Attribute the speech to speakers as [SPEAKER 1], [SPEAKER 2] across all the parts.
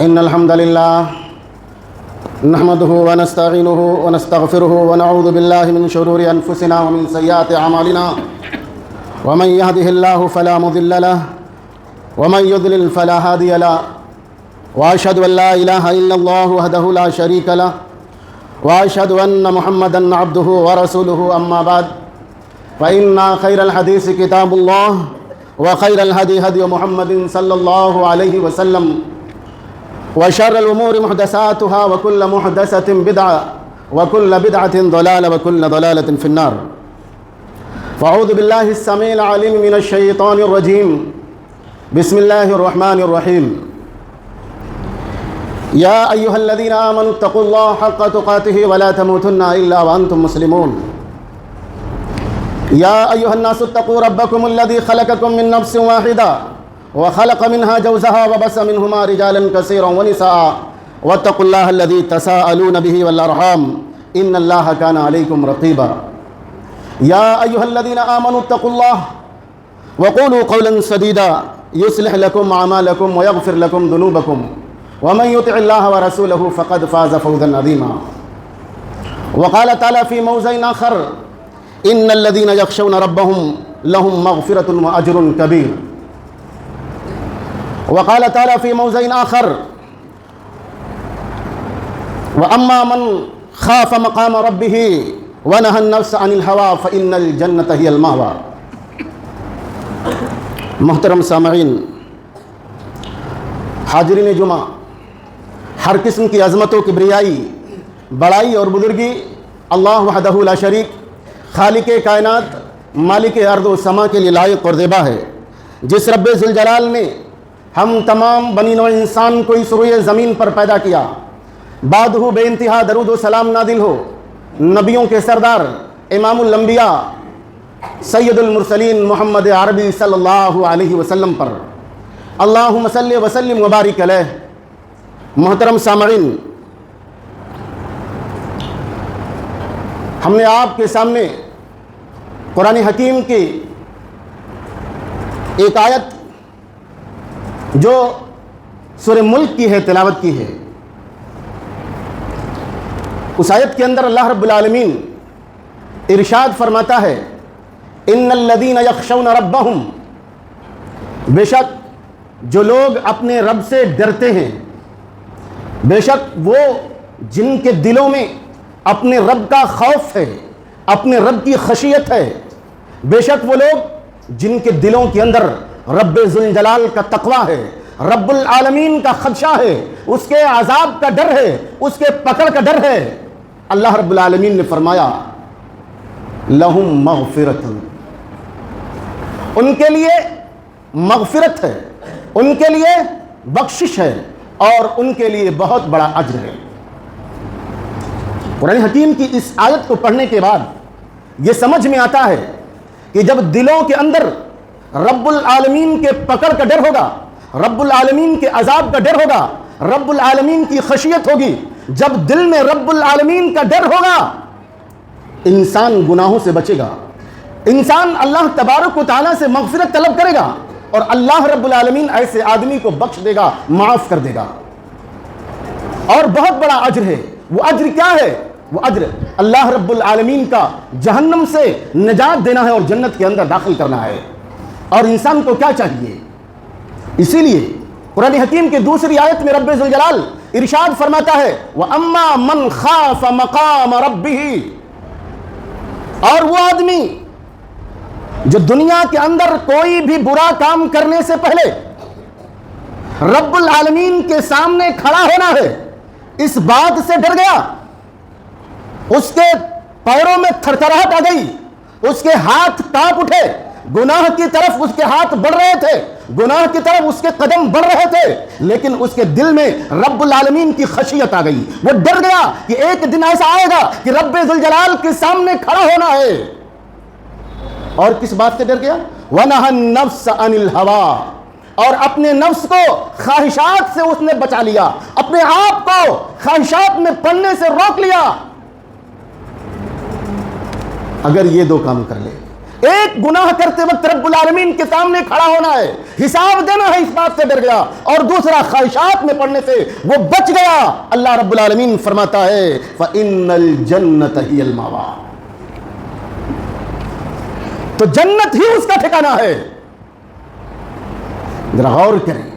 [SPEAKER 1] إن الحمد لله نحمده ونستعينه ونستغفره ونعوذ بالله من شرور أنفسنا ومن سيئات أعمالنا ومن يهده الله فلا مضل له ومن يضلل فلا هادي له وأشهد أن لا إله إلا الله وحده لا شريك له وأشهد أن محمدا عبده ورسوله أما بعد فإن خير الحديث كتاب الله وخير الهدي هدي محمد صلى الله عليه وسلم وشر الأمور محدثاتها وكل محدثة بدعة وكل بدعة ضلالة وكل ضلالة في النار. فأعوذ بالله السميع العليم من الشيطان الرجيم. بسم الله الرحمن الرحيم. يا أيها الذين آمنوا اتقوا الله حق تقاته ولا تموتن إلا وأنتم مسلمون. يا أيها الناس اتقوا ربكم الذي خلقكم من نفس واحدة وخلق منها زوجها وبث منهما رجالا كثيرا ونساء واتقوا الله الذي تساءلون به والأرحام إن الله كان عليكم رقيبا. يا أيها الذين آمنوا اتقوا الله وقولوا قولا سديدا يصلح لكم أعمالكم ويغفر لكم ذنوبكم ومن يطع الله ورسوله فقد فاز فوزا عظيما. وقال تعالى في موضع آخر إن الذين يخشون ربهم لهم مغفرة وأجر كبير. وقال تعالى في موضع آخر وأما من خاف مقام ربه ونهى النفس عن الهوى فإن الجنة هي المأوى. محترم سامعین، حاضرین جمعہ، ہر قسم کی عظمت و کبریائی، بڑائی اور بزرگی اللہ وحدہ لا شریک، خالق کائنات، مالک ارض و سما کے لیے لائق اور زیبا ہے. جس رب ذوالجلال نے ہم تمام بنی نوع انسان کو اس روئے زمین پر پیدا کیا، بعد ہو بے انتہا درود و سلام نازل ہو نبیوں کے سردار امام الانبیاء سید المرسلین محمد عربی صلی اللہ علیہ وسلم پر. اللہم صلی وسلم وبارک علیہ. محترم سامعین، ہم نے آپ کے سامنے قرآن حکیم کی ایک آیت جو سورہ ملک کی ہے تلاوت کی ہے. اس آیت کے اندر اللہ رب العالمین ارشاد فرماتا ہے ان الذین یخشون ربہم، بے شک جو لوگ اپنے رب سے ڈرتے ہیں، بے شک وہ جن کے دلوں میں اپنے رب کا خوف ہے، اپنے رب کی خشیت ہے، بے شک وہ لوگ جن کے دلوں کے اندر رب ذوالجلال کا تقوی ہے، رب العالمین کا خدشہ ہے، اس کے عذاب کا ڈر ہے، اس کے پکڑ کا ڈر ہے. اللہ رب العالمین نے فرمایا لہم مغفرت، ان کے لیے مغفرت ہے، ان کے لیے بخشش ہے اور ان کے لیے بہت بڑا اجر ہے. قرآن حکیم کی اس آیت کو پڑھنے کے بعد یہ سمجھ میں آتا ہے کہ جب دلوں کے اندر رب العالمین کے پکڑ کا ڈر ہوگا، رب العالمین کے عذاب کا ڈر ہوگا، رب العالمین کی خشیت ہوگی، جب دل میں رب العالمین کا ڈر ہوگا، انسان گناہوں سے بچے گا، انسان اللہ تبارک و تعالیٰ سے مغفرت طلب کرے گا اور اللہ رب العالمین ایسے آدمی کو بخش دے گا، معاف کر دے گا. اور بہت بڑا اجر ہے. وہ اجر کیا ہے؟ وہ اجر اللہ رب العالمین کا جہنم سے نجات دینا ہے اور جنت کے اندر داخل کرنا ہے. اور انسان کو کیا چاہیے؟ اسی لیے قرآن حکیم کی دوسری آیت میں رب ذوالجلال ارشاد فرماتا ہے وَأَمَّا مَنْ خَافَ مَقَامَ رَبِّهِ، اور وہ آدمی جو دنیا کے اندر کوئی بھی برا کام کرنے سے پہلے رب العالمین کے سامنے کھڑا ہونا ہے، اس بات سے ڈر گیا، اس کے پیروں میں تھرتھراہٹ آ گئی، اس کے ہاتھ کانپ اٹھے، گناہ کی طرف اس کے ہاتھ بڑھ رہے تھے، گناہ کی طرف اس کے قدم بڑھ رہے تھے، لیکن اس کے دل میں رب العالمین کی خشیت آ گئی. وہ ڈر گیا کہ ایک دن ایسا آئے گا کہ رب ذوالجلال کے سامنے کھڑا ہونا ہے. اور کس بات سے ڈر گیا؟ وَنَهَى النَّفْسَ عَنِ الْهَوَىٰ، اور اپنے نفس کو خواہشات سے اس نے بچا لیا، اپنے آپ کو خواہشات میں پڑنے سے روک لیا. اگر یہ دو کام کر لے، ایک گناہ کرتے وقت رب العالمین کے سامنے کھڑا ہونا ہے، حساب دینا ہے، اس بات سے ڈر گیا، اور دوسرا خواہشات میں پڑنے سے وہ بچ گیا۔ اللہ رب العالمین فرماتا ہے فَإِنَّ الْجَنَّةَ هِيَ الْمَأْوَىٰ، تو جنت ہی اس کا ٹھکانہ ہے۔ ذرا غور کریں،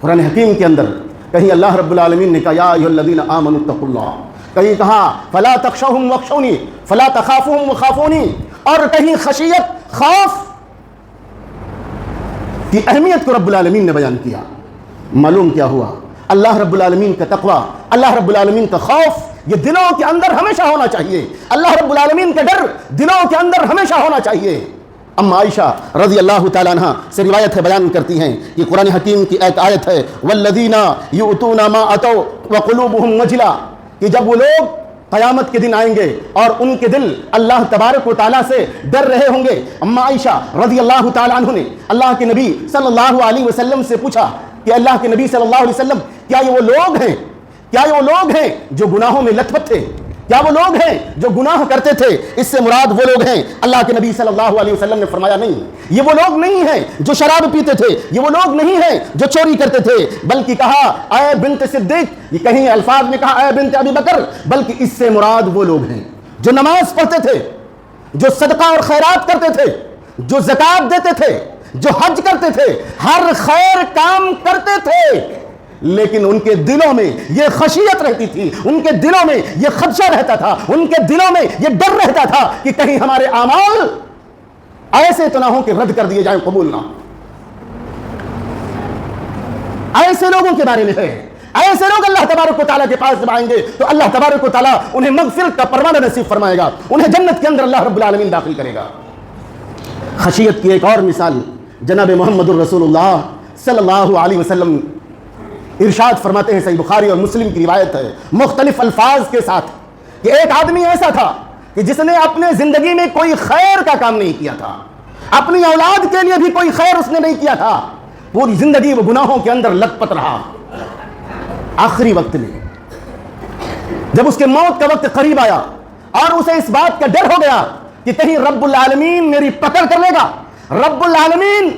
[SPEAKER 1] قرآن حکیم کے اندر کہیں اللہ رب العالمین نے کہا یا ایھا الذین آمنوا اتقوا اللہ، کہیں کہا فلا تخشوہم واخشونی فلا تخافوہم وخافونی، اور کہیں خشیت، خوف کی اہمیت کو رب العالمین نے بیان کیا۔ معلوم کیا ہوا؟ اللہ رب العالمین کا تقوی، اللہ رب العالمین کا خوف یہ دلوں کے اندر ہمیشہ ہونا چاہیے، اللہ رب العالمین کا ڈر دلوں کے اندر ہمیشہ ہونا چاہیے۔ ام عائشہ رضی اللہ تعالیٰ عنہ سے روایت ہے، بیان کرتی ہیں کہ قرآن حکیم کی ایک آیت ہے والذین یؤتون ما اتوا وقلوبهم وجلہ، کہ جب وہ لوگ قیامت کے دن آئیں گے اور ان کے دل اللہ تبارک و تعالیٰ سے ڈر رہے ہوں گے۔ اما عائشہ رضی اللہ تعالیٰ عنہ نے اللہ کے نبی صلی اللہ علیہ وسلم سے پوچھا کہ اللہ کے نبی صلی اللہ علیہ وسلم کیا یہ وہ لوگ ہیں، کیا یہ وہ لوگ ہیں جو گناہوں میں لت پت تھے، کیا وہ لوگ ہیں جو گناہ کرتے تھے؟ اس سے مراد وہ لوگ ہیں؟ اللہ کے نبی صلی اللہ علیہ وسلم نے فرمایا نہیں، یہ وہ لوگ نہیں ہیں جو شراب پیتے تھے، یہ وہ لوگ نہیں ہیں جو چوری کرتے تھے، بلکہ کہا اے بنت صدیق، یہ کہیں الفاظ میں کہا اے بنت ابی بکر، بلکہ اس سے مراد وہ لوگ ہیں جو نماز پڑھتے تھے، جو صدقہ اور خیرات کرتے تھے، جو زکوٰۃ دیتے تھے، جو حج کرتے تھے، ہر خیر کام کرتے تھے، لیکن ان کے دلوں میں یہ خشیت رہتی تھی، ان کے دلوں میں یہ خدشہ رہتا تھا، ان کے دلوں میں یہ ڈر رہتا تھا کہ کہیں ہمارے اعمال ایسے تو نہ ہوں کہ رد کر دیے جائیں، قبول نہ ہوں۔ ایسے لوگوں کے بارے میں ہے، ایسے لوگ اللہ تبارک و تعالیٰ کے پاس جب آئیں گے تو اللہ تبارک و تعالیٰ انہیں مغفرت کا پروانہ نصیب فرمائے گا، انہیں جنت کے اندر اللہ رب العالمین داخل کرے گا۔ خشیت کی ایک اور مثال جناب محمد الرسول اللہ صلی اللہ علیہ وسلم ارشاد فرماتے ہیں، صحیح بخاری اور مسلم کی روایت ہے مختلف الفاظ کے ساتھ، کہ ایک آدمی ایسا تھا کہ جس نے اپنے زندگی میں کوئی خیر کا کام نہیں کیا تھا، اپنی اولاد کے لیے بھی کوئی خیر اس نے نہیں کیا تھا، پوری زندگی وہ گناہوں کے اندر لت پت رہا۔ آخری وقت میں جب اس کے موت کا وقت قریب آیا اور اسے اس بات کا ڈر ہو گیا کہ کہیں رب العالمین میری پکڑ کر لے گا، رب العالمین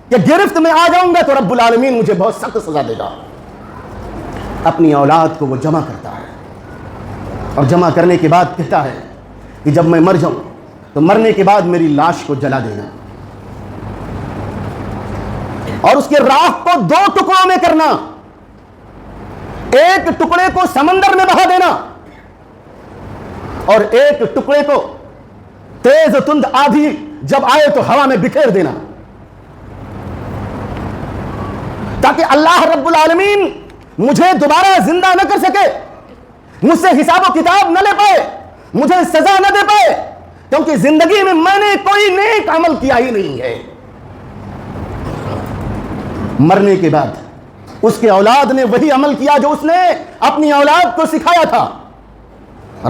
[SPEAKER 1] کہ گرفت میں آ جاؤں گا تو رب العالمین مجھے بہت سخت سزا دے گا، اپنی اولاد کو وہ جمع کرتا ہے، اور جمع کرنے کے بعد کہتا ہے کہ جب میں مر جاؤں تو مرنے کے بعد میری لاش کو جلا دینا، اور اس کے راہ کو دو ٹکڑوں میں کرنا، ایک ٹکڑے کو سمندر میں بہا دینا اور ایک ٹکڑے کو تیز تند آندھی جب آئے تو ہوا میں بکھیر دینا، تاکہ اللہ رب العالمین مجھے دوبارہ زندہ نہ کر سکے، مجھ سے حساب و کتاب نہ لے پائے، مجھے سزا نہ دے پائے، کیونکہ زندگی میں میں نے کوئی نیک عمل کیا ہی نہیں ہے۔ مرنے کے بعد اس کے اولاد نے وہی عمل کیا جو اس نے اپنی اولاد کو سکھایا تھا۔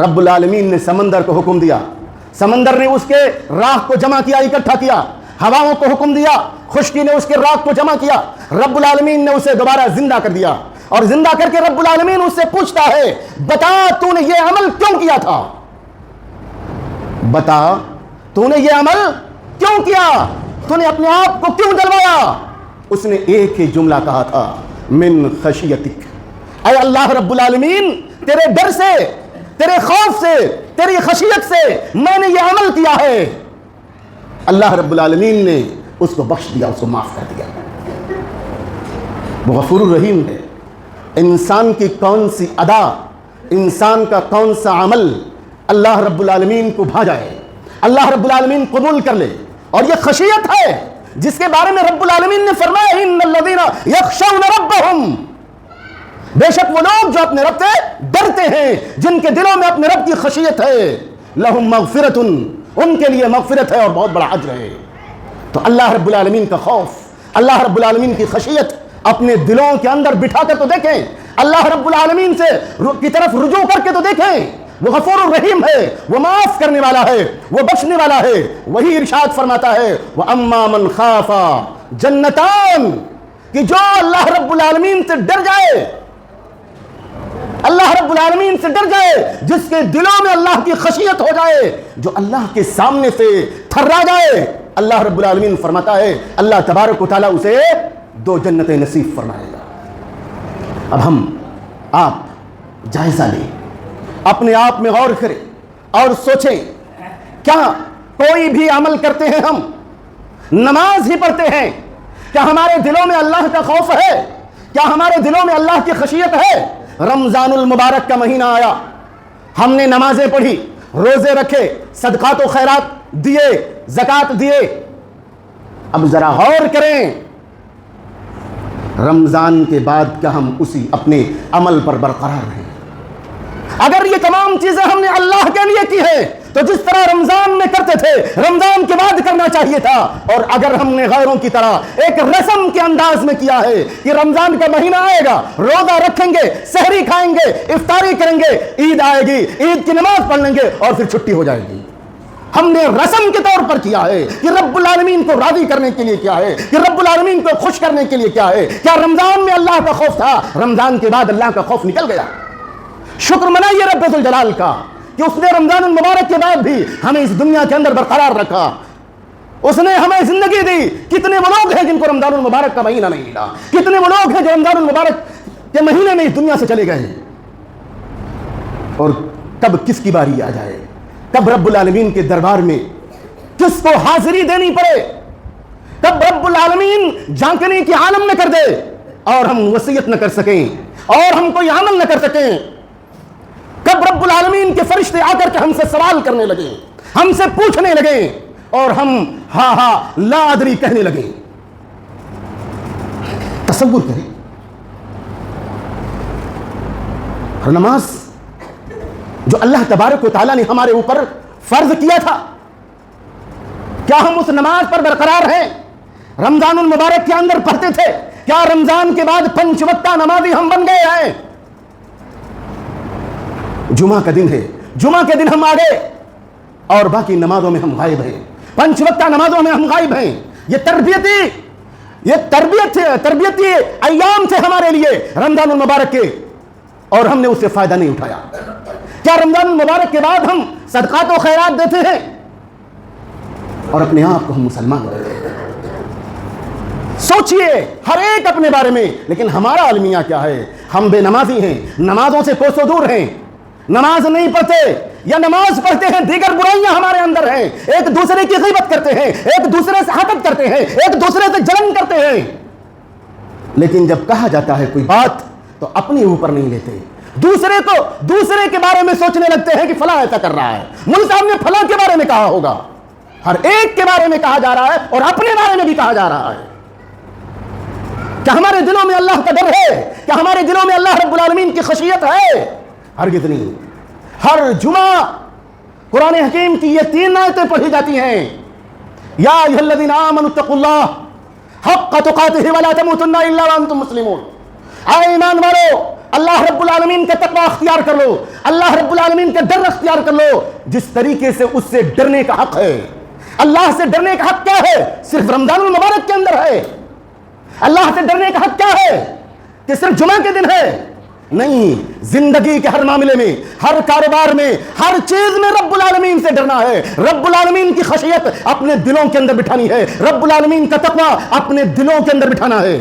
[SPEAKER 1] رب العالمین نے سمندر کو حکم دیا، سمندر نے اس کے راہ کو جمع کیا، اکٹھا کیا، ہواؤں کو حکم دیا، خشکی نے اس کے راہ کو جمع کیا، رب العالمین نے اسے دوبارہ زندہ کر دیا، اور زندہ کر کے رب العالمین اس سے پوچھتا ہے بتا تو نے یہ عمل کیوں کیا تھا، بتا تو نے یہ عمل کیوں کیا، تو نے اپنے آپ کو کیوں جلوایا؟ اس نے ایک ہی جملہ کہا تھا من خشیتک، اے اللہ رب العالمین تیرے ڈر سے، تیرے خوف سے، تیری خشیت سے میں نے یہ عمل کیا ہے۔ اللہ رب العالمین نے اس کو بخش دیا، اس کو معاف کر دیا۔ وہ غفور الرحیم ہے۔ انسان کی کون سی ادا، انسان کا کون سا عمل اللہ رب العالمین کو بھا جائے، اللہ رب العالمین قبول کر لے، اور یہ خشیت ہے جس کے بارے میں رب العالمین نے فرمایا ان الذین یخشون ربہم، بے شک وہ لوگ جو اپنے رب سے ڈرتے ہیں، جن کے دلوں میں اپنے رب کی خشیت ہے، لہم مغفرۃ، ان کے لیے مغفرت ہے اور بہت بڑا اجر ہے۔ تو اللہ رب العالمین کا خوف، اللہ رب العالمین کی خشیت اپنے دلوں کے اندر بٹھا کر تو دیکھیں، اللہ رب العالمین سے کی طرف رجوع کر کے تو دیکھیں، وہ غفور الرحیم ہے، وہ معاف کرنے والا ہے، وہ بخشنے والا ہے۔ وہی ارشاد فرماتا ہے وَأَمَّا مَنْ خَافَ جَنَّتَانِ، کہ جو اللہ رب العالمین سے ڈر جائے، اللہ رب العالمین سے ڈر جائے، جس کے دلوں میں اللہ کی خشیت ہو جائے، جو اللہ کے سامنے سے تھرا جائے، اللہ رب العالمین فرماتا ہے اللہ تبارک و تعالیٰ اسے 2 جنتیں نصیب فرمائے گا۔ اب ہم آپ جائزہ لیں، اپنے آپ میں غور کریں اور سوچیں، کیا کوئی بھی عمل کرتے ہیں، ہم نماز ہی پڑھتے ہیں، کیا ہمارے دلوں میں اللہ کا خوف ہے؟ کیا ہمارے دلوں میں اللہ کی خشیت ہے؟ رمضان المبارک کا مہینہ آیا، ہم نے نمازیں پڑھی، روزے رکھے، صدقات و خیرات دیے، زکوٰۃ دیے، اب ذرا غور کریں رمضان کے بعد کیا ہم اسی اپنے عمل پر برقرار ہیں؟ اگر یہ تمام چیزیں ہم نے اللہ کے لیے کی ہیں تو جس طرح رمضان میں کرتے تھے رمضان کے بعد کرنا چاہیے تھا، اور اگر ہم نے غیروں کی طرح ایک رسم کے انداز میں کیا ہے کہ رمضان کا مہینہ آئے گا، روزہ رکھیں گے، سحری کھائیں گے، افطاری کریں گے، عید آئے گی، عید کی نماز پڑھ لیں گے اور پھر چھٹی ہو جائے گی، ہم نے رسم کے طور پر کیا ہے کہ رب العالمین کو راضی کرنے کے لیے کیا ہے، کہ رب العالمین کو خوش کرنے کے لیے کیا ہے؟ کیا رمضان میں اللہ کا خوف تھا؟ رمضان کے بعد اللہ کا خوف نکل گیا؟ شکر منائیے رب ذوالجلال کا کہ اس نے رمضان المبارک کے بعد بھی ہمیں اس دنیا کے اندر برقرار رکھا، اس نے ہمیں زندگی دی۔ کتنے وہ لوگ ہیں جن کو رمضان المبارک کا مہینہ نہیں ملا، کتنے وہ لوگ ہیں جو رمضان المبارک کے مہینے میں اس دنیا سے چلے گئے ہیں، اور کب کس کی باری آ جائے، کب رب العالمین کے دربار میں کس کو حاضری دینی پڑے، کب رب العالمین جھانکنے کی عالم نہ کر دے اور ہم وصیت نہ کر سکیں اور ہم کوئی عمل نہ کر سکیں، کب رب العالمین کے فرشتے آ کر کے ہم سے سوال کرنے لگے، ہم سے پوچھنے لگے اور ہم ہاں ہاں لا ادری کہنے لگے۔ تصور کریں، اور نماز جو اللہ تبارک و تعالیٰ نے ہمارے اوپر فرض کیا تھا، کیا ہم اس نماز پر برقرار ہیں؟ رمضان المبارک کے اندر پڑھتے تھے، کیا رمضان کے بعد 5 وقتہ نمازی ہم بن گئے ہیں؟ جمعہ کا دن ہے، جمعہ کے دن ہم آ گئے اور باقی نمازوں میں ہم غائب ہیں، 5 وقتہ نمازوں میں ہم غائب ہیں۔ یہ تربیتی ایام تھے ہمارے لیے رمضان المبارک کے، اور ہم نے اس سے فائدہ نہیں اٹھایا۔ کیا رمضان المبارک کے بعد ہم صدقات و خیرات دیتے ہیں اور اپنے آپ کو ہم مسلمان بناتے ہیں؟ سوچئے ہر ایک اپنے بارے میں، لیکن ہمارا المیہ کیا ہے؟ ہم بے نمازی ہیں، نمازوں سے کوسوں دور ہیں، نماز نہیں پڑھتے یا نماز پڑھتے ہیں دیگر برائیاں ہمارے اندر ہیں، ایک دوسرے کی غیبت کرتے ہیں، ایک دوسرے سے حسد کرتے ہیں، ایک دوسرے سے جلن کرتے ہیں، لیکن جب کہا جاتا ہے کوئی بات تو اپنے اوپر نہیں لیتے، دوسرے کے بارے میں سوچنے لگتے ہیں کہ فلاں ایسا کر رہا ہے، مولوی صاحب نے فلاں کے بارے میں کہا ہوگا۔ ہر ایک کے بارے میں کہا جا رہا ہے اور اپنے بارے میں بھی کہا جا رہا ہے۔ کیا ہمارے دلوں میں اللہ کا ڈر ہے؟ کیا ہمارے دلوں میں اللہ رب العالمین کی خشیت ہے؟ ہرگز نہیں۔ ہر جمعہ قرآن حکیم کی یہ 3 آیتیں پڑھی جاتی ہیں، یا ایھا الذین آمنوا اتقوا اللہ حق تقاتہ ولا تموتن الا وانتم مسلمون۔ اے ایمان والو، اللہ رب العالمین کا تقوی اختیار کر لو، اللہ رب العالمین کا ڈر اختیار کر لو، جس طریقے سے اس سے ڈرنے کا حق ہے۔ اللہ سے ڈرنے کا حق کیا ہے؟ صرف رمضان المبارک کے اندر ہے۔ اللہ سے ڈرنے کا حق کیا ہے کہ صرف جمعہ کے دن ہے؟ نہیں، زندگی کے ہر معاملے میں، ہر کاروبار میں، ہر چیز میں رب العالمین سے ڈرنا ہے، رب العالمین کی خشیت اپنے دلوں کے اندر بٹھانی ہے، رب العالمین کا تقوی اپنے دلوں کے اندر بٹھانا ہے۔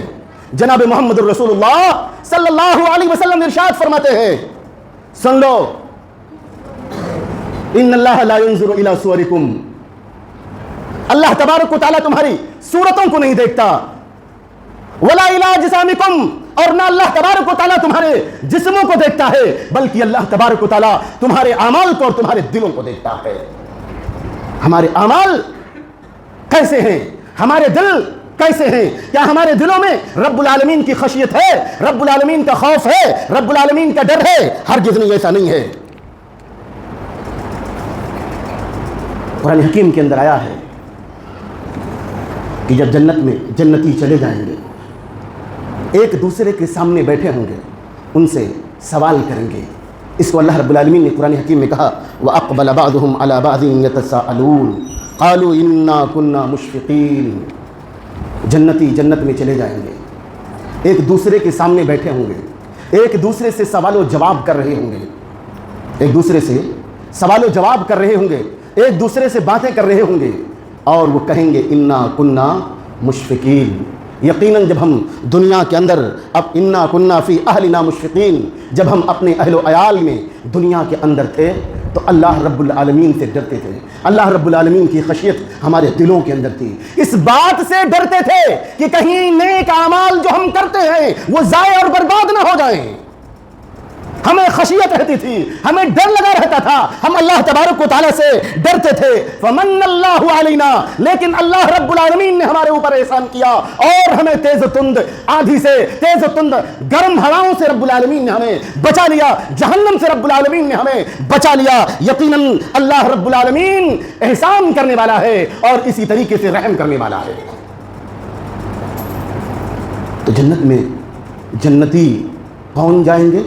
[SPEAKER 1] جناب محمد رسول اللہ صلی اللہ علیہ وسلم ارشاد فرماتے ہیں، سن لو، ان اللہ لا ينظر الى صورکم، اللہ تبارک و تعالیٰ تمہاری صورتوں کو نہیں دیکھتا، ولا الى اجسامکم، اور نہ اللہ تبارک و تعالیٰ تمہارے جسموں کو دیکھتا ہے، بلکہ اللہ تبارک و تعالیٰ تمہارے اعمال کو اور تمہارے دلوں کو دیکھتا ہے۔ ہمارے اعمال کیسے ہیں؟ ہمارے دل کیسے ہیں؟ کیا ہمارے دلوں میں رب العالمین کی خشیت ہے، رب العالمین کا خوف ہے، رب العالمین کا ڈر ہے؟ ہرگز نہیں، ایسا نہیں ہے۔ قرآن حکیم کے اندر آیا ہے کہ جب جنت میں جنتی چلے جائیں گے، ایک دوسرے کے سامنے بیٹھے ہوں گے، ان سے سوال کریں گے۔ اس کو اللہ رب العالمین نے قرآن حکیم میں کہا، وَأَقْبَلَ بَعْضُهُمْ عَلَى بَعْضٍ يَتَسَاءَلُونَ قَالُوا إِنَّا كُنَّا مُشْفِقِينَ۔ جنتی جنت میں چلے جائیں گے، ایک دوسرے کے سامنے بیٹھے ہوں گے، ایک دوسرے سے سوال و جواب کر رہے ہوں گے، ایک دوسرے سے سوال و جواب کر رہے ہوں گے، ایک دوسرے سے باتیں کر رہے ہوں گے، اور وہ کہیں گے انا کننا مشفقین۔ یقیناً جب ہم دنیا کے اندر اب انا کننا فی اہلنا مشفقین، جب ہم اپنے اہل و عیال میں دنیا کے اندر تھے تو اللہ رب العالمین سے ڈرتے تھے، اللہ رب العالمین کی خشیت ہمارے دلوں کے اندر تھی، اس بات سے ڈرتے تھے کہ کہیں نیک اعمال جو ہم کرتے ہیں وہ ضائع اور برباد نہ ہو جائیں۔ ہمیں خشیت رہتی تھی، ہمیں ڈر لگا رہتا تھا، ہم اللہ تبارک و تعالیٰ سے ڈرتے تھے۔ فمن اللہ علینا، لیکن اللہ رب العالمین نے ہمارے اوپر احسان کیا اور ہمیں تیز و تند آندھی سے، تیز و تند گرم ہواؤں سے رب العالمین نے ہمیں بچا لیا، جہنم سے رب العالمین نے ہمیں بچا لیا۔ یقیناً اللہ رب العالمین احسان کرنے والا ہے اور اسی طریقے سے رحم کرنے والا ہے۔ تو جنت میں جنتی کون جائیں گے؟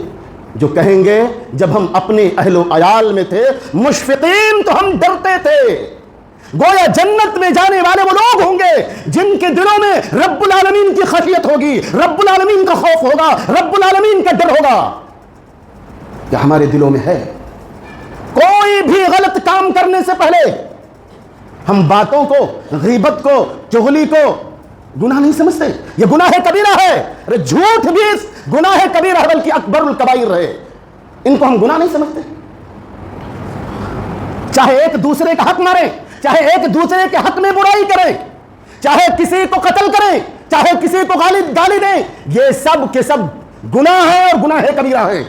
[SPEAKER 1] جو کہیں گے جب ہم اپنے اہل و عیال میں تھے مشفقین تو ہم ڈرتے تھے۔ گویا جنت میں جانے والے وہ لوگ ہوں گے جن کے دلوں میں رب العالمین کی خشیت ہوگی، رب العالمین کا خوف ہوگا، رب العالمین کا ڈر ہوگا۔ کیا ہمارے دلوں میں ہے؟ کوئی بھی غلط کام کرنے سے پہلے ہم باتوں کو، غیبت کو، چغلی کو گناہ نہیں سمجھتے؟ یہ گناہ کبیرہ ہے۔ ارے جھوٹ بھی گناہ کبیرہ ہے، بلکہ اکبر الکبائر ہے، ان کو ہم گناہ نہیں سمجھتے؟ چاہے ایک دوسرے کا حق ماریں، چاہے ایک دوسرے کے حق میں برائی کریں، چاہے کسی کو قتل کریں، چاہے کسی کو گالی دیں، یہ سب کے سب گناہ ہے اور گناہ کبیرہ ہے۔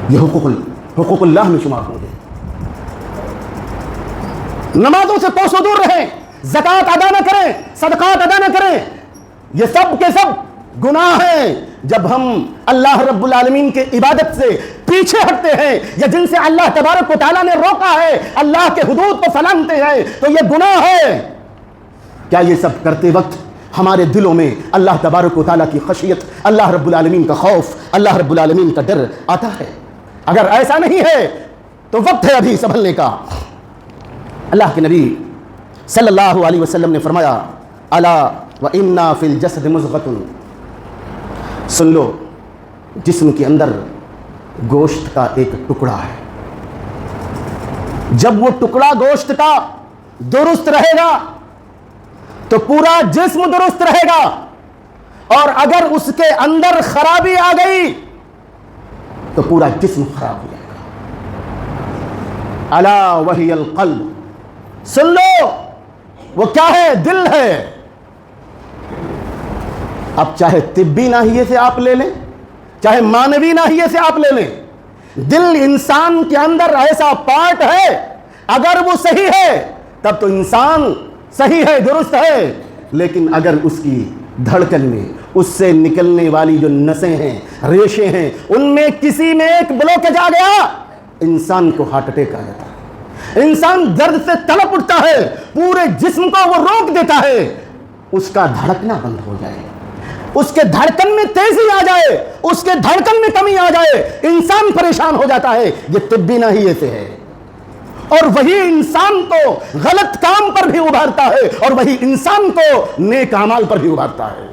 [SPEAKER 1] یہ حقوق اللہ میں شمار ہوں گے۔ نمازوں سے کوسوں دور رہیں، زکوٰۃ ادا نہ کریں، صدقات ادا نہ کریں، یہ سب کے سب گناہ ہیں۔ جب ہم اللہ رب العالمین کے عبادت سے پیچھے ہٹتے ہیں یا جن سے اللہ تبارک و تعالیٰ نے روکا ہے، اللہ کے حدود کو پھلانگتے ہیں تو یہ گناہ ہے۔ کیا یہ سب کرتے وقت ہمارے دلوں میں اللہ تبارک و تعالیٰ کی خشیت، اللہ رب العالمین کا خوف، اللہ رب العالمین کا ڈر آتا ہے؟ اگر ایسا نہیں ہے تو وقت ہے ابھی سنبھلنے کا۔ اللہ کے نبی صلی اللہ علیہ وسلم نے فرمایا الا وَإِنَّا فِي الْجَسَدِ مُضْغَةٌ، سن لو جسم کے اندر گوشت کا ایک ٹکڑا ہے، جب وہ ٹکڑا گوشت کا درست رہے گا تو پورا جسم درست رہے گا، اور اگر اس کے اندر خرابی آ گئی تو پورا جسم خراب ہو جائے گا۔ الا وہی القلب، سن لو وہ کیا ہے؟ دل ہے۔ اب چاہے طبی ناحیے سے آپ لے لیں، چاہے مانوی ناحیے سے آپ لے لیں، دل انسان کے اندر ایسا پارٹ ہے، اگر وہ صحیح ہے تب تو انسان صحیح ہے، درست ہے، لیکن اگر اس کی دھڑکن میں، اس سے نکلنے والی جو نسیں ہیں، ریشے ہیں، ان میں کسی میں ایک بلوکیج آ گیا، انسان کو ہارٹ اٹیک آ جاتا ہے، انسان درد سے تڑپ اٹھتا ہے، پورے جسم کو وہ روک دیتا ہے، اس کا دھڑکنا بند ہو جائے، اس کے دھڑکن میں تیزی آ جائے، اس کے دھڑکن میں کمی آ جائے، انسان پریشان ہو جاتا ہے۔ یہ طبی ناحیے سے ہے، اور وہی انسان کو غلط کام پر بھی ابھارتا ہے، اور وہی انسان کو نیک اعمال پر بھی ابھارتا ہے۔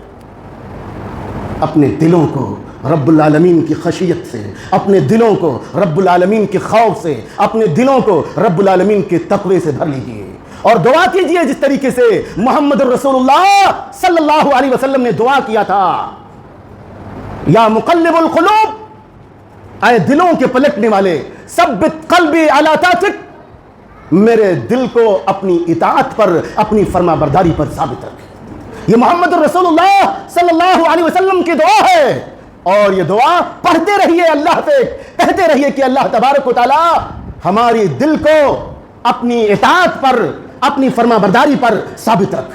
[SPEAKER 1] اپنے دلوں کو رب العالمین کی خشیت سے، اپنے دلوں کو رب العالمین کے خوف سے، اپنے دلوں کو رب العالمین کے تقوی سے بھر لیجئے، اور دعا کیجئے جس طریقے سے محمد رسول اللہ صلی اللہ علیہ وسلم نے دعا کیا تھا، یا مقلب القلوب، اے دلوں کے پلٹنے والے، ثبت قلبی علی طاعتک، میرے دل کو اپنی اطاعت پر، اپنی فرما برداری پر ثابت رکھ۔ یہ محمد رسول اللہ صلی اللہ علیہ وسلم کی دعا ہے، اور یہ دعا پڑھتے رہیے، اللہ سے کہتے رہیے کہ اللہ تبارک و تعالی ہماری دل کو اپنی اطاعت پر، اپنی فرما برداری پر ثابت رکھ۔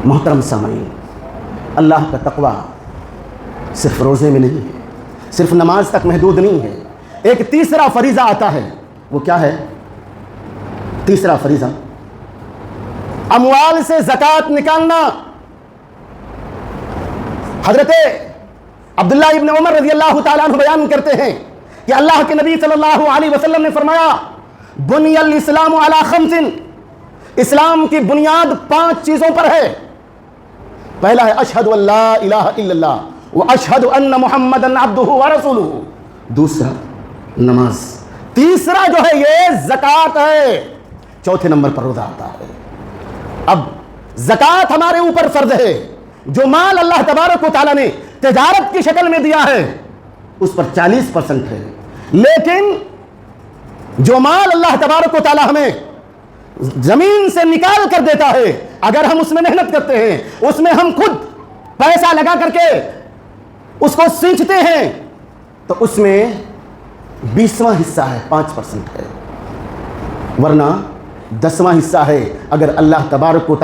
[SPEAKER 1] محترم سامعین، اللہ کا تقوی صرف روزے میں نہیں ہے، صرف نماز تک محدود نہیں ہے، ایک تیسرا فریضہ آتا ہے۔ وہ کیا ہے تیسرا فریضہ؟ اموال سے زکوٰۃ نکالنا۔ حضرت عبداللہ ابن عمر رضی اللہ تعالیٰ عنہ بیان کرتے ہیں کہ اللہ کے نبی صلی اللہ علیہ وسلم نے فرمایا بنی الاسلام علی خمس، اسلام کی بنیاد 5 چیزوں پر ہے۔ پہلا ہے اشہد ان لا الہ الا اللہ و اشہد ان محمدن عبدہ ورسولہ، دوسرا نماز، تیسرا جو ہے یہ زکوٰۃ ہے، چوتھے نمبر پر روزہ آتا ہے۔ اب زکوٰۃ ہمارے اوپر فرض ہے، جو مال اللہ تبارک و تعالیٰ نے تجارت کی شکل میں دیا ہے اس پر 40% ہے، لیکن جو مال اللہ تبارک و تعالیٰ ہمیں زمین سے نکال کر دیتا ہے، اگر ہم اس میں محنت کرتے ہیں، اس میں ہم خود پیسہ لگا کر کے اس کو سینچتے ہیں، تو اس میں 20واں حصہ ہے، 5% ہے، ورنہ 10واں حصہ ہے اگر اللہ تبارک و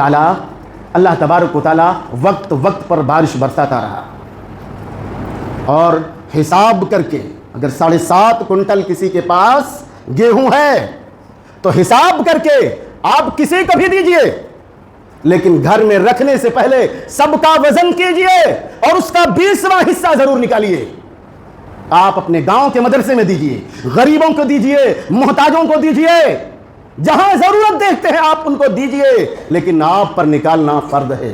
[SPEAKER 1] تعالیٰ وقت وقت پر بارش برساتا رہا اور حساب کر کے اگر 7.5 کنٹل کسی کے پاس گیہوں ہے تو حساب کر کے آپ کسی کو بھی دیجئے، لیکن گھر میں رکھنے سے پہلے سب کا وزن کیجئے اور اس کا 20واں حصہ ضرور نکالیے۔ آپ اپنے گاؤں کے مدرسے میں دیجئے، غریبوں کو دیجئے، محتاجوں کو دیجئے، جہاں ضرورت دیکھتے ہیں آپ ان کو دیجئے، لیکن آپ پر نکالنا فرض ہے۔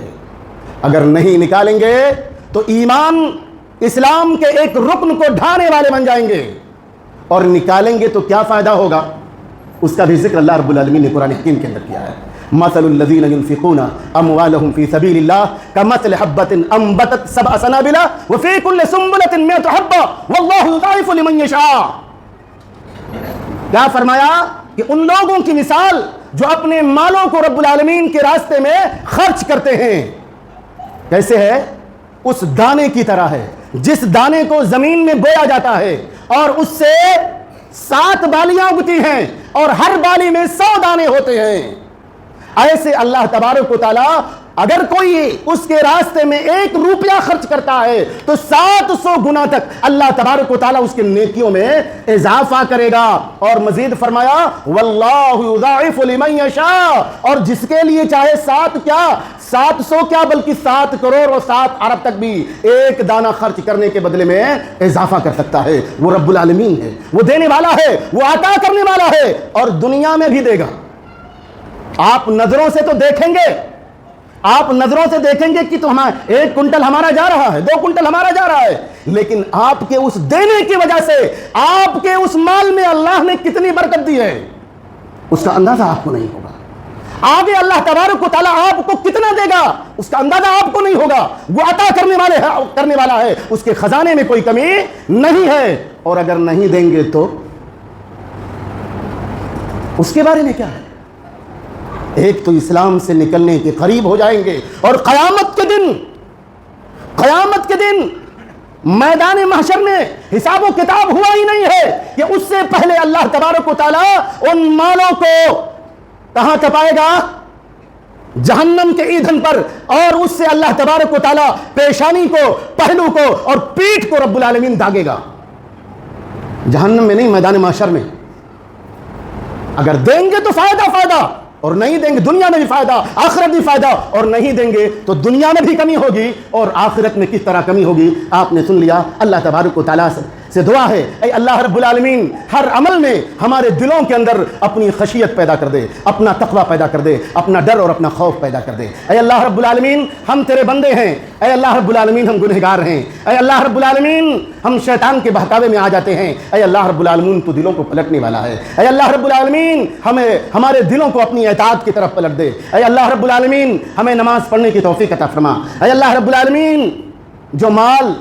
[SPEAKER 1] اگر نہیں نکالیں گے تو ایمان اسلام کے ایک رکن کو ڈھانے والے بن جائیں گے، اور نکالیں گے تو کیا فائدہ ہوگا اس کا بھی ذکر اللہ رب العالمین نے قرآن حکیم کے اندر کیا ہے۔ مثل الذین ينفقون اموالهم فی سبیل اللہ کمثل حبۃ انبتت 7 سنابل وفی کل سنبلۃ 100 حبۃ واللہ یضاعف لمن یشاء۔ کیا فرمایا کہ ان لوگوں کی مثال جو اپنے مالوں کو رب العالمین کے راستے میں خرچ کرتے ہیں، کیسے ہے؟ اس دانے کی طرح ہے جس دانے کو زمین میں بویا جاتا ہے اور اس سے 7 بالیاں اگتی ہیں اور ہر بالی میں 100 دانے ہوتے ہیں۔ ایسے اللہ تبارک و تعالیٰ اگر کوئی اس کے راستے میں 1 روپیہ خرچ کرتا ہے تو 700 گنا تک اللہ تبارک و تعالیٰ اس کے نیکیوں میں اضافہ کرے گا، اور مزید فرمایا واللہ یضاعف لمن یشاء، اور جس کے لیے چاہے 700 کیا بلکہ 7 کروڑ اور 7 ارب تک بھی ایک دانہ خرچ کرنے کے بدلے میں اضافہ کر سکتا ہے۔ وہ رب العالمین ہے، وہ دینے والا ہے، وہ عطا کرنے والا ہے، اور دنیا میں بھی دے گا۔ آپ نظروں سے تو دیکھیں گے، آپ نظروں سے دیکھیں گے کہ تو 1 کنٹل ہمارا جا رہا ہے، 2 کنٹل ہمارا جا رہا ہے، لیکن آپ کے اس دینے کی وجہ سے آپ کے اس مال میں اللہ نے کتنی برکت دی ہے اس کا اندازہ آپ کو نہیں ہوگا۔ آگے اللہ تبارک و تعالیٰ آپ کو کتنا دے گا اس کا اندازہ آپ کو نہیں ہوگا۔ وہ عطا کرنے والا ہے، اس کے خزانے میں کوئی کمی نہیں ہے، اور اگر نہیں دیں گے تو اس کے بارے میں کیا ہے؟ ایک تو اسلام سے نکلنے کے قریب ہو جائیں گے، اور قیامت کے دن میدان محشر میں حساب و کتاب ہوا ہی نہیں ہے کہ اس سے پہلے اللہ تبارک و تعالیٰ ان مالوں کو کہاں تپائے گا؟ جہنم کے ایندھن پر، اور اس سے اللہ تبارک و تعالیٰ پیشانی کو، پہلو کو اور پیٹھ کو رب العالمین داغے گا۔ جہنم میں نہیں، میدان محشر میں۔ اگر دیں گے تو فائدہ، اور نہیں دیں گے دنیا میں بھی فائدہ، آخرت بھی فائدہ، اور نہیں دیں گے تو دنیا میں بھی کمی ہوگی اور آخرت میں کس طرح کمی ہوگی آپ نے سن لیا۔ اللہ تبارک و تعالیٰ سے دعا ہے، اے اللہ رب العالمین ہر عمل میں ہمارے دلوں کے اندر اپنی خشیت پیدا کر دے، اپنا تقوی پیدا کر دے، اپنا ڈر اور اپنا خوف پیدا کر دے۔ اے اللہ رب العالمین ہم تیرے بندے ہیں، اے اللہ رب العالمین ہم گنہگار ہیں، اے اللہ رب العالمین ہم شیطان کے بہکاوے میں آ جاتے ہیں، اے اللہ رب العالمین تو دلوں کو پلٹنے والا ہے، اے اللہ رب العالمین ہمارے دلوں کو اپنی اطاعت کی طرف پلٹ دے، اے اللہ رب العالمین ہمیں نماز پڑھنے کی توفیق عطا فرما، اے اللہ رب العالمین جو مال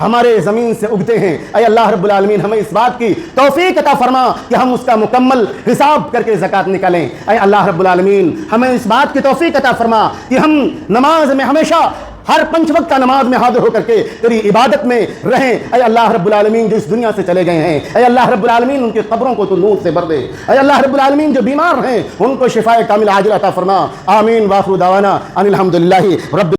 [SPEAKER 1] ہمارے زمین سے اگتے ہیں، اے اللہ رب العالمین ہمیں اس بات کی توفیق عطا فرما کہ ہم اس کا مکمل حساب کر کے زکوٰۃ نکالیں، اے اللہ رب العالمین ہمیں اس بات کی توفیق عطا فرما کہ ہم نماز میں ہمیشہ ہر 5 وقتہ نماز میں حاضر ہو کر کے تیری عبادت میں رہیں، اے اللہ رب العالمین جو اس دنیا سے چلے گئے ہیں، اے اللہ رب العالمین ان کی قبروں کو تو نور سے بھر دے، اے اللہ رب العالمین جو بیمار ہیں ان کو شفائے کامل عاجل عطا فرما، آمین، وآخر دعوانا ان الحمدللہ رب